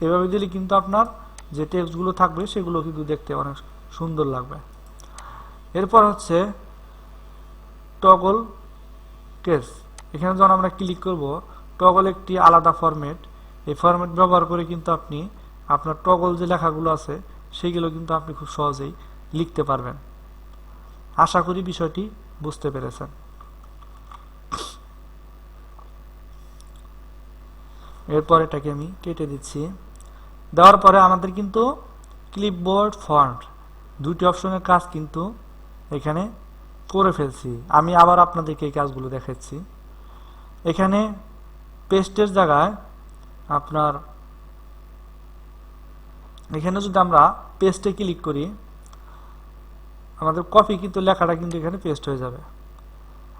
এভাবে দিলে কিন্তু আপনার যে টেক্সটগুলো থাকবে সেগুলো কিন্তু দেখতে অনেক সুন্দর লাগবে। এরপর হচ্ছে টগল কেস। এখানে যখন আমরা ক্লিক করব, টগল একটি আলাদা ফরম্যাট। এই ফরম্যাট ব্যবহার করে কিন্তু আপনি আপনার টগল যে লেখাগুলো আছে সেগুলো কিন্তু আপনি খুব সহজেই লিখতে পারবেন। আশা করি বিষয়টি বুঝতে পেরেছেন। এরপর এটাকে আমি কেটে দিচ্ছি। দেওয়ার পরে আমাদের কিন্তু ক্লিপবোর্ড ফন্ট দুটি অপশনের কাজ কিন্তু এখানে করে ফেলছি। আমি আবার আপনাদেরকে এই কাজগুলো দেখাচ্ছি। এখানে পেস্টের জায়গায় আপনার এখানে যদি আমরা পেস্টে ক্লিক করি, আমাদের কপি কিন্তু লেখাটা কিন্তু এখানে পেস্ট হয়ে যাবে।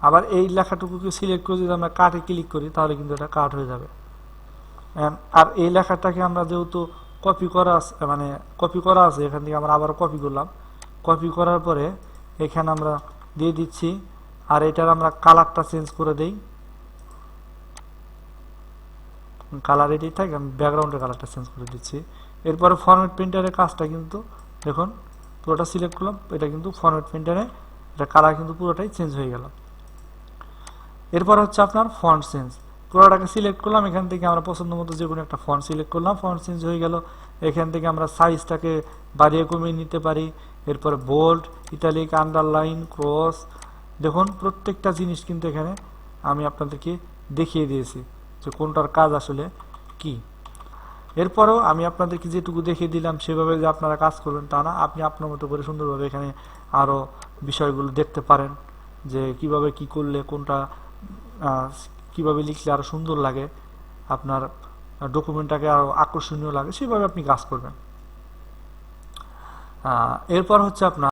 আবার এই লেখাটুকুকে সিলেক্ট করে যদি আমরা কাটে ক্লিক করি তাহলে কিন্তু এটা কাট হয়ে যাবে। আর এই লেখাটাকে আমরা যেহেতু কপি করা আছে, এখান থেকে আমরা আবার কপি করলাম। কপি করার পরে এখানে আমরা দিয়ে দিচ্ছি, আর এটার আমরা কালারটা চেঞ্জ করে দেই। কালার এটি থাকে, আমি ব্যাকগ্রাউন্ডের কালারটা চেঞ্জ করে দিচ্ছি। এরপরে ফরম্যাট প্রিন্টারের কাজটা কিন্তু দেখুন পুরোটা সিলেক্ট করলাম, এটা কিন্তু ফরম্যাট প্রিন্টারে এটা কালার কিন্তু পুরোটাই চেঞ্জ হয়ে গেল। এরপর হচ্ছে আপনার ফন্ট চেঞ্জ। পুরোটাকে সিলেক্ট করলাম, এখান থেকে আমরা পছন্দ মতো যে কোনো একটা ফন্ট সিলেক্ট করলাম, ফন্ট চেঞ্জ হয়ে গেল। এখান থেকে আমরা সাইজটাকে বাড়িয়ে কমিয়ে নিতে পারি। এরপরে বোল্ড, ইটালিক, আন্ডারলাইন, ক্রস, দেখুন প্রত্যেকটা জিনিস কিন্তু এখানে আমি আপনাদেরকে দেখিয়ে দিয়েছি যে কোনটার কাজ আসলে কি। এরপরেও আমি আপনাদেরকে যেটুকু দেখিয়ে দিলাম সেভাবে যে আপনারা কাজ করবেন তা না, আপনি আপনার মতো করে সুন্দরভাবে এখানে আরও বিষয়গুলো দেখতে পারেন যে কিভাবে কি করলে কোনটা কিভাবে লিখলে আরো সুন্দর লাগে, আপনার ডকুমেন্টটাকে আরো আকর্ষণীয় লাগে, সেভাবে আপনি কাজ করবেন। এরপর হচ্ছে আপনার